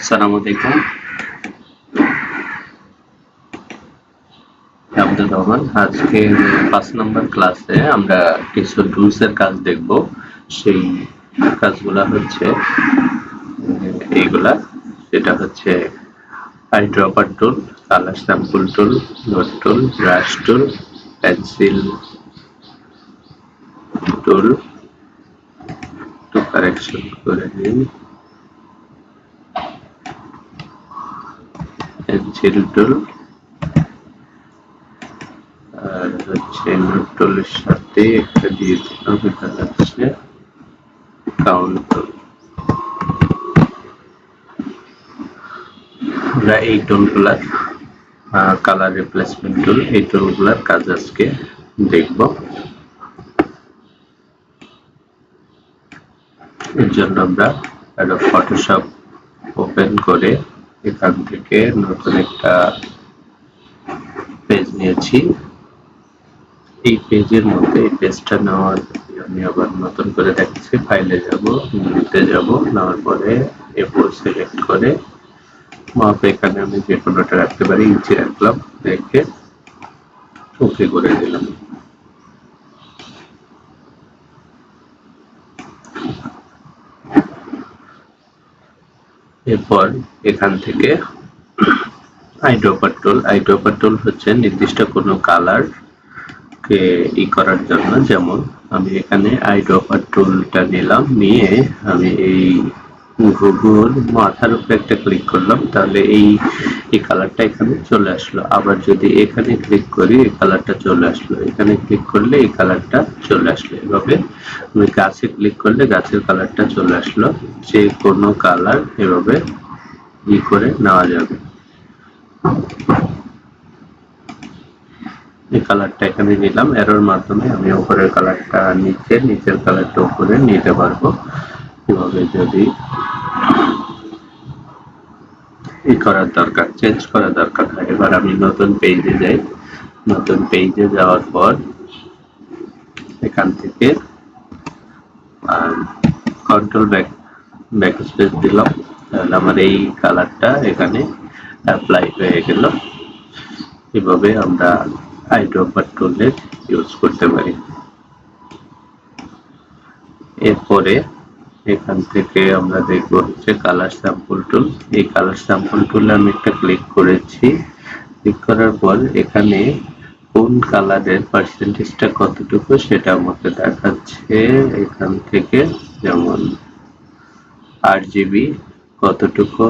আসসালামু আলাইকুম। আব্দুর রহমান। আজকে 5 নম্বর ক্লাসে আমরা কিছু টুলস এর কাজ দেখব। সেই কাজগুলা হচ্ছে এইগুলা, সেটা হচ্ছে eyedropper tool, colour sample tool, note tool, brush tool, pencil tool, টু কারেকশন করে নিন, পেন্সিল টুল, আর হচ্ছে নোট টুলের সাথে একটা দিয়ে দিলাম, এটা হচ্ছে কাউন্ট টুল। আমরা এই টুলগুলার কালার রিপ্লেসমেন্ট টুল, এই টুলগুলার কাজ আজকে দেখব। এর জন্য আমরা একটা ফটোশপ ওপেন করে এখান থেকে নতুন একটা পেজ নিয়েছি। এই পেজের মধ্যে এই পেজটা নেওয়ার আমি আবার নতুন করে দেখাচ্ছি। ফাইলে যাব, নিতে যাব, নেওয়ার পরে এরপর সিলেক্ট করে মাপ এখানে আমি যে কোনোটা রাখতে পারি, ইঞ্চি রাখলাম, রেখে ওকে করে দিলাম। এরপর এখান থেকে eyedropper টুল হচ্ছে নির্দিষ্ট কোনো কালার কে করার জন্য। যেমন আমি এখানে eyedropper টুলটা নিলাম, নিয়ে আমি এই ঘুঘুর মাথার উপরে একটা ক্লিক করলাম, তাহলে এই কালারটা এখানে চলে আসলো। আবার যদি এখানে ক্লিক করি এই কালারটা চলে আসলো, এখানে ক্লিক করলে এই কালারটা চলে আসলো। এভাবে আমি গাছে ক্লিক করলে গাছের কালারটা চলে আসলো। যে কোনো কালার এভাবে করে নেওয়া যাবে। এই কালারটা এখানে নিলাম, এরোর মাধ্যমে আমি উপরের কালারটা নিচের কালারটা উপরে নিতে পারবো। এভাবে যদি করার দরকার, চেঞ্জ করার দরকার হয়। এবার আমি নতুন পেজে যাই। নতুন পেজে যাওয়ার পর এখান থেকে কন্ট্রোল ব্যাক স্পেস দিলাম, তাহলে আমার এই কালারটা এখানে অ্যাপ্লাই হয়ে গেল। এভাবে আমরা eyedropper টুলের ইউজ করতে পারি। এরপরে এখান থেকে আমরা দেখব হচ্ছে কালার স্যাম্পল টুল। এই কালার স্যাম্পল টুলে আমি একটা ক্লিক করেছি। ক্লিক করার পর এখানে কোন কালারের পার্সেন্টেজটা কতটুকু সেটা আমাকে দেখাচ্ছে। এখান থেকে যেমন RGB কতটুকু,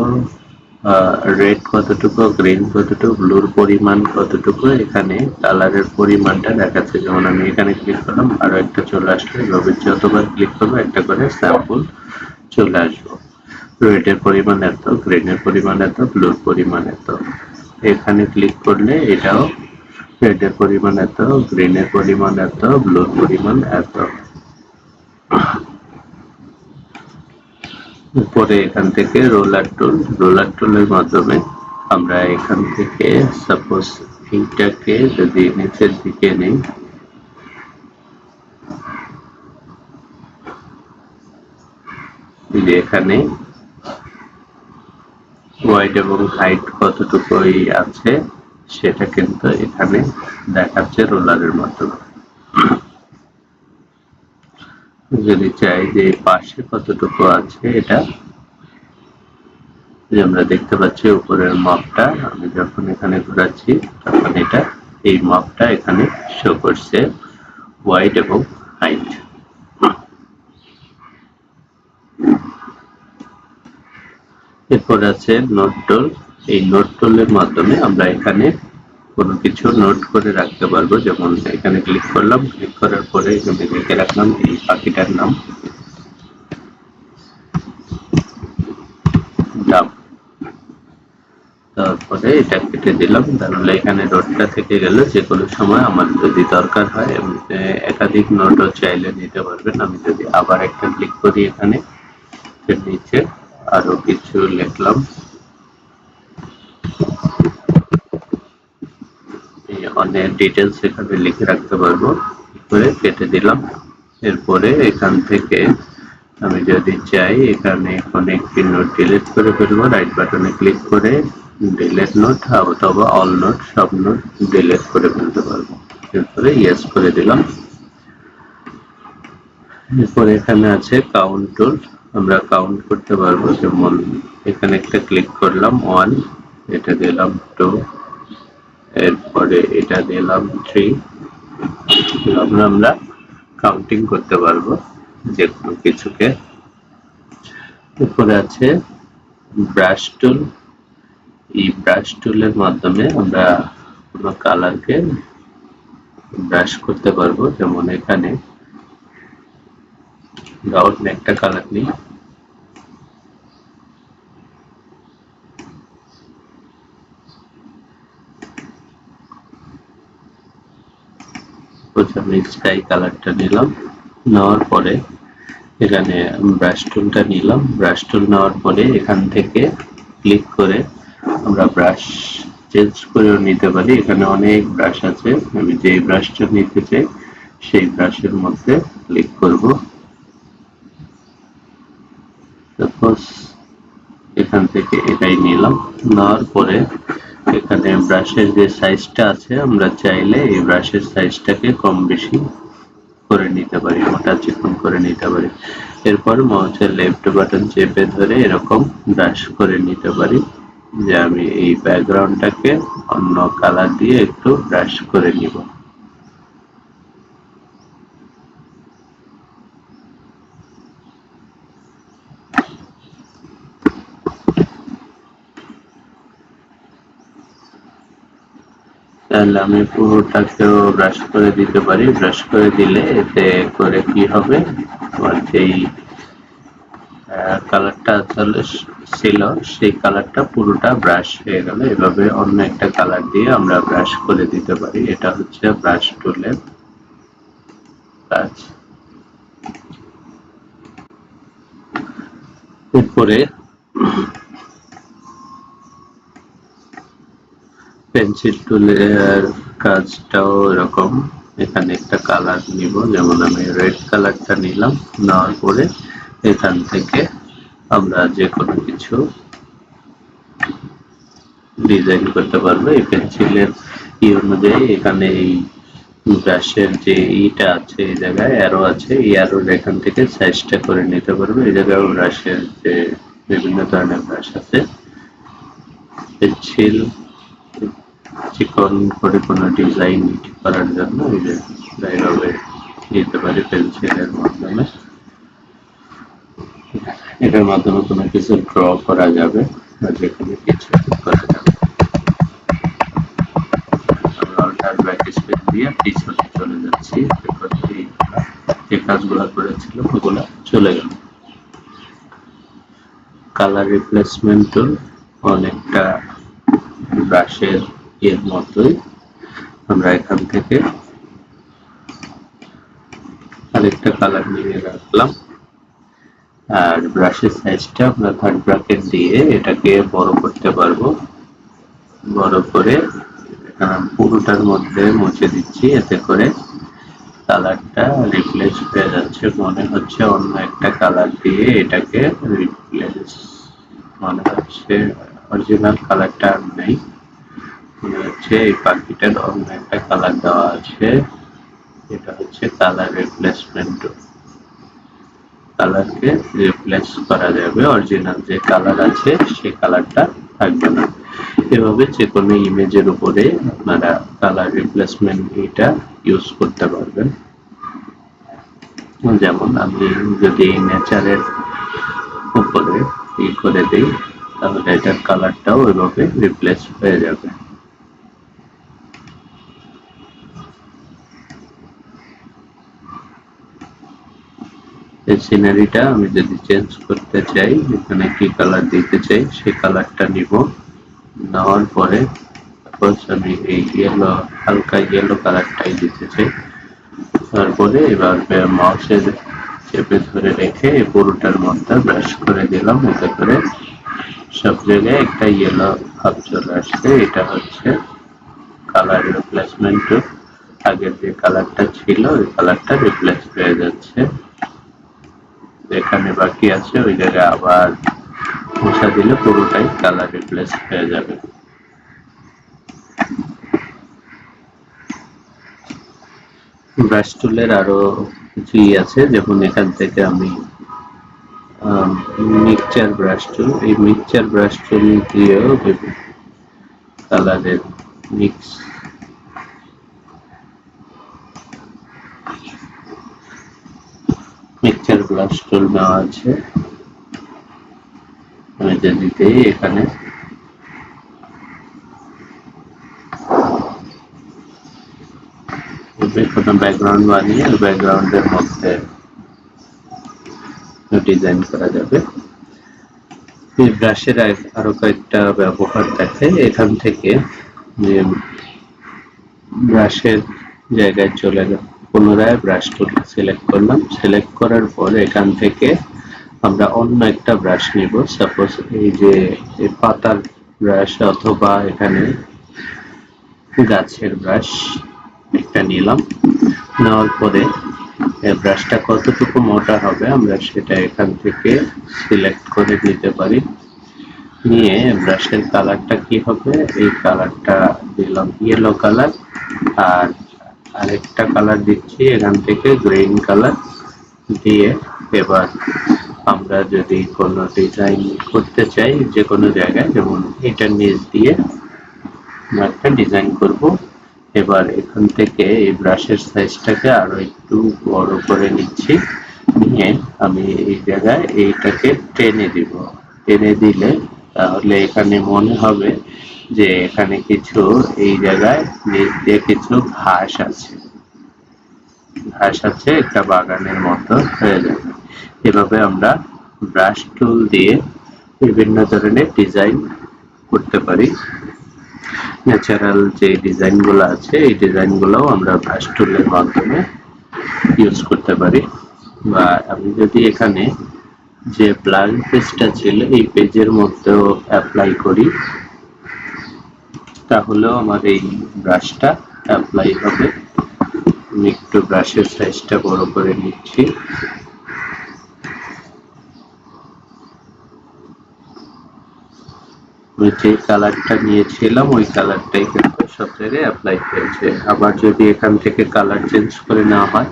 রেড কতটুকু, গ্রিন কতটুকু, ব্লুর পরিমাণ কতটুকু, এখানে কালারের পরিমাণটা দেখাচ্ছে। যেমন আমি এখানে ক্লিক করলাম, আরো একটা চলে আসলো। এভাবে যতবার ক্লিক করবো একটা করে স্যাম্পল চলে আসবো। রেডের পরিমাণ এত, গ্রিনের পরিমাণ এত, ব্লুর পরিমাণ এত। এখানে ক্লিক করলে এটাও রেডের পরিমাণ এত, গ্রিনের পরিমাণ এত, ব্লুর পরিমাণ এত। উপরে এখান থেকে রোলার টুলের মাধ্যমে আমরা এখান থেকে সাপোজ এইটাকে যদি নিচের দিকে নেই, এখানে ওয়াইড এবং হাইট কতটুকু আছে সেটা কিন্তু এখানে দেখাচ্ছে রোলারের মাধ্যমে। যদি চাই যে পাশে কতটুকু আছে, এটা যে আমরা দেখতে পাচ্ছি উপরের মাপটা, আমি যখন এখানে ঘোরাচ্ছি তখন এটা এই মাপটা এখানে শো করছে, ওয়াইড এবং হাইট। এরপর আছে নোট টুল। এই নোট টুলের মাধ্যমে আমরা এখানে কোনো কিছু নোট করে রাখতে পারবো। যেমন এখানে ক্লিক করলাম, ক্লিক করার পরে এখানে লিখে রাখলাম এই পাখিটার নাম ডাব, তারপরে এটা কেটে দিলাম, তাহলে এখানে নোটটা থেকে গেল। যে কোনো সময় আমার যদি দরকার হয় একাধিক নোটও চাইলে নিতে পারবেন। আমি যদি আবার একটা ক্লিক করি, এখানে নিচে আরো কিছু লিখলাম, অনেক ডিটেলস এখানে লিখে রাখতে পারবো। করে কেটে দিলাম। এরপরে এখান থেকে আমি যদি চাই এখানে অনেকটি নোট ডিলিট করে ফেলবো, রাইট বাটনে ক্লিক করে ডিলিট নোট অথবা অল নোট সব নোট ডিলিট করে ফেলতে পারবো। এরপরে ইয়েস করে দিলাম। এরপরে এখানে আছে কাউন্ট টুল, আমরা কাউন্ট করতে পারবো, যেমন এখানে একটা ক্লিক করলাম 1, এটা দিলাম 2, এরপরে এটা দিলাম 3। আমরা কাউন্টিং করতে পারবো যে কোনো কিছুকে। এরপরে আছে ব্রাশ টুল, এই ব্রাশ টুলের মাধ্যমে আমরা কোনো কালারকে ব্রাশ করতে পারবো, যেমন এখানে অন্য একটা কালার নিই, প্রথমে স্কাই কালারটা নিলাম, নেওয়ার পরে এখানে ব্রাশ টুলটা নিলাম, ব্রাশ টুল নেওয়ার পরে এখান থেকে ক্লিক করে আমরা ব্রাশ চেঞ্জ করেও নিতে পারি। এখানে অনেক ব্রাশ আছে, আমি যে ব্রাশটা নিতে চাই সেই ব্রাশের মধ্যে ক্লিক করব। সাপোজ এখান থেকে এটাই নিলাম, নেওয়ার পরে এখানে ব্রাশের যে সাইজটা আছে আমরা চাইলে এই ব্রাশের সাইজটাকে কম বেশি করে নিতে পারি, মোটা চিকন করে নিতে পারি। এরপর মাউসের লেফট বাটন চেপে ধরে এরকম ব্রাশ করে নিতে পারি, যে আমি এই ব্যাকগ্রাউন্ডটাকে অন্য কালার দিয়ে একটু ব্রাশ করে নিব। তাহলে আমি পুরোটাকেও ব্রাশ করে দিতে পারি। ব্রাশ করে দিলে এতে করে কি হবে, আমার যেই কালারটা আসলে ছিল সেই কালারটা পুরোটা ব্রাশ হয়ে গেল। এভাবে অন্য একটা কালার দিয়ে আমরা ব্রাশ করে দিতে পারি। এটা হচ্ছে ব্রাশ টুলের কাজ। এরপরে পেন্সিল টুলের কাজটাও এরকম, এখানে একটা কালার নিব, যেমন আমি রেড কালারটা নিলাম, নেওয়ার পরে এখান থেকে আমরা যে কোনো কিছু ডিজাইন করতে পারবো এই পেন্সিলের অনুযায়ী। এখানে এই ব্রাশের যে ইটা আছে, এই জায়গায় অ্যারো আছে, এই অ্যারোর এখান থেকে সাইজটা করে নিতে পারবো। এই জায়গায় ব্রাশের যে বিভিন্ন ধরনের ব্রাশ আছে, পেন্সিল চিকন করে কোনো ডিজাইন করার জন্য এইভাবে নিতে পারি পেন্সিলের মাধ্যমে। এটার মাধ্যমে কোনো কিছু ড্র করা যাবে বা যে কোনো কিছু করা যাবে। আমরা অল্টার ব্যাক স্পেস দিয়ে পিছনে চলে যাচ্ছি, যে কাজগুলো করেছিলাম ওগুলো চলে গেল। কালার রিপ্লেসমেন্ট টুল অনেকটা ব্রাশের এর মতোই, আমরা এখান থেকে আরেকটা কালার নিয়ে রাখলাম, আর ব্রাশের সাইজটা আমরা থার্ড ব্র্যাকেট দিয়ে এটাকে বড় করতে পারবো। বড় করে পুরোটার মধ্যে মুছে দিচ্ছি, এতে করে কালারটা রিপ্লেস হয়ে যাচ্ছে, মনে হচ্ছে অন্য একটা কালার দিয়ে এটাকে রিপ্লেস, মনে হচ্ছে অরিজিনাল কালারটা আর নেই, মনে হচ্ছে এই পাখিটার অন্য একটা কালার দেওয়া আছে। এটা হচ্ছে কালার রিপ্লেসমেন্ট, কালারকে রিপ্লেস করা যাবে, অরিজিনাল যে কালার আছে সেই কালারটা থাকবে না। এভাবে যে কোনো ইমেজের উপরে আপনারা কালার রিপ্লেসমেন্ট এটা ইউজ করতে পারবেন। যেমন আমি যদি নেচারের উপরে করে দিই তাহলে এটার কালারটাও ওইভাবে রিপ্লেস হয়ে যাবে। এই সিনারিটা আমি যদি চেঞ্জ করতে চাই, এখানে কি কালার দিতে চাই সেই কালারটা নিব, নেওয়ার পরে সাপোজ আমি এই ইয়েলো, হালকা ইয়েলো কালারটাই দিতে চাই। তারপরে এবার মাউসের চেপে ধরে রেখে এই পুরোটার মধ্যে ব্রাশ করে দিলাম, এতে করে সব জায়গায় একটা ইয়েলো ভাব চলে আসছে। এটা হচ্ছে কালার রিপ্লেসমেন্ট, আগের যে কালারটা ছিল ওই কালারটা রিপ্লেস হয়ে যাচ্ছে। যেখানে বাকি আছে ওই জায়গায় আবার ঘষা দিলে পুরোটাই কালার রিপ্লেস হয়ে যাবে। ব্রাশ টুলের আরো কিছু আছে, যেমন এখান থেকে আমি মিক্সচার ব্রাশ টুল, এই মিক্সচার ব্রাশ টুল দিয়েও কালারের মিক্স মিক্সচার ব্রাশ টুল নেওয়া আছে। আমি যদি এখানে কোনো ব্যাকগ্রাউন্ড বানিয়ে ব্যাকগ্রাউন্ডের মধ্যে ডিজাইন করা যাবে। এই ব্রাশের আরো কয়েকটা ব্যবহার থাকে। এখান থেকে ব্রাশের জায়গায় চলে গেল, পুনরায় ব্রাশ টুল সিলেক্ট করলাম। সিলেক্ট করার পর এখান থেকে আমরা অন্য একটা ব্রাশ নিব। সাপোজ এই যে পাতার ব্রাশ অথবা এখানে গাছের ব্রাশ একটা নিলাম। নেওয়ার পরে ব্রাশটা কতটুকু মোটা হবে আমরা সেটা এখান থেকে সিলেক্ট করে নিতে পারি। নিয়ে ব্রাশের কালারটা কি হবে, এই কালারটা দিলাম ইয়েলো কালার, আর আরেকটা কালার দিচ্ছি এখান থেকে গ্রিন কালার দিয়ে। এবার আমরা যদি কোনো ডিজাইন করতে চাই যে কোনো জায়গায়, যেমন এটা নিচ দিয়ে একটা ডিজাইন করব। এবার এখান থেকে এই ব্রাশের সাইজটাকে আরো একটু বড় করে নিচ্ছি। নিয়ে আমি এই জায়গায় এইটাকে টেনে দিব। টেনে দিলে তাহলে এখানে মনে হবে যে এখানে কিছু এই জায়গায় নিচ দিয়ে কিছু ঘাস আছে, একটা বাগানের মতো হয়ে যাবে। এভাবে আমরা ব্রাশ টুল দিয়ে বিভিন্ন ধরনের ডিজাইন করতে পারি। ন্যাচারাল যে ডিজাইন গুলো আছে এই ডিজাইন গুলো আমরা ব্রাশ টুলের মাধ্যমে ইউজ করতে পারি। বা আমি যদি এখানে যে ব্ল্যাঙ্ক পেজটা ছিল এই পেজের মধ্যেও অ্যাপ্লাই করি, তাহলেও আমার এই ব্রাশটা অ্যাপ্লাই হবে। আমি একটু ব্রাশের সাইজটা বড় করে নিচ্ছি। আমি যে কালারটা নিয়েছিলাম ওই কালারটাই কিন্তু সব জায়গায় অ্যাপ্লাই হয়েছে। আবার যদি এখান থেকে কালার চেঞ্জ করে নেওয়া হয়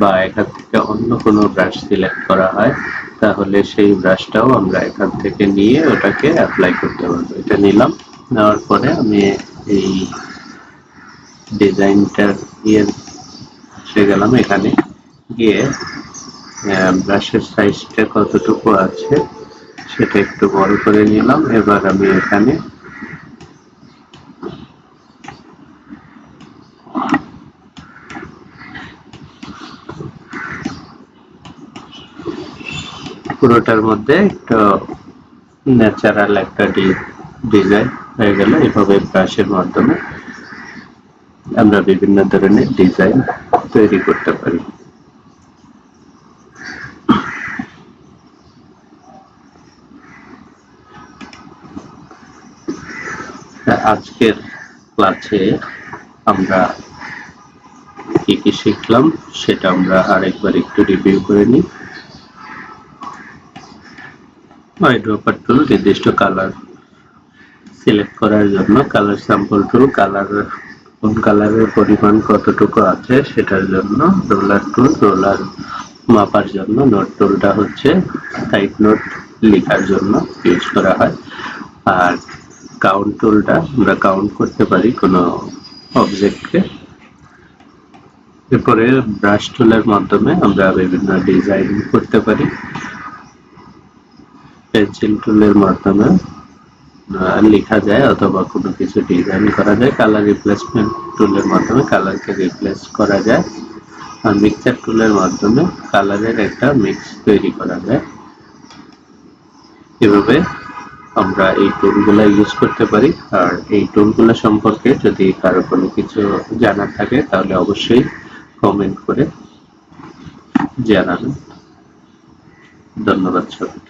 বা এখান থেকে অন্য কোনো ব্রাশ সিলেক্ট করা হয়, তাহলে সেই ব্রাশটাও আমরা এখান থেকে নিয়ে ওটাকে অ্যাপ্লাই করতে পারবো। এটা নিলাম, নেওয়ার পরে আমি এই ডিজাইনটার এসে গেলাম। এখানে গিয়ে ব্রাশের সাইজটা কতটুকু আছে সেটা একটু বড় করে নিলাম। এবার আমি এখানে পুরোটার মধ্যে একটু ন্যাচারাল একটা ডিজাইন হয়ে গেল। এভাবে ব্রাশের মাধ্যমে আমরা বিভিন্ন ধরনের ডিজাইন তৈরি করতে পারি। আজকের ক্লাসে আমরা কি কি শিখলাম সেটা আমরা আরেকবার একটু রিভিউ করে নিই। eyedropper টুল নির্দিষ্ট কালার সিলেক্ট করার জন্য, কালার স্যাম্পল টুল কোন কালারের পরিমাণ কতটুকু আছে সেটার জন্য, রোলার টুল রোলার মাপার জন্য, নোট টুলটা হচ্ছে সাইড নোট লেখার জন্য ইউজ করা হয়, আর কাউন্ট টুলটা আমরা কাউন্ট করতে পারি কোনো অবজেক্টকে। এরপরে ব্রাশ টুলের মাধ্যমে আমরা বিভিন্ন ডিজাইন করতে পারি। পেন্সিল টুলের মাধ্যমে লেখা যায় অথবা কোনো কিছু ডিজাইন করা যায়। কালার রিপ্লেসমেন্ট টুলের মাধ্যমে কালারকে রিপ্লেস করা যায়। আর মিক্সচার টুলের মাধ্যমে কালারের একটা মিক্স তৈরি করা যায়। এভাবে আমরা এই টুলগুলো ইউজ করতে পারি। আর এই টুলগুলো সম্পর্কে যদি কারো কোনো কিছু জানার থাকে তাহলে অবশ্যই কমেন্ট করে জানাবেন। ধন্যবাদ সবাইকে।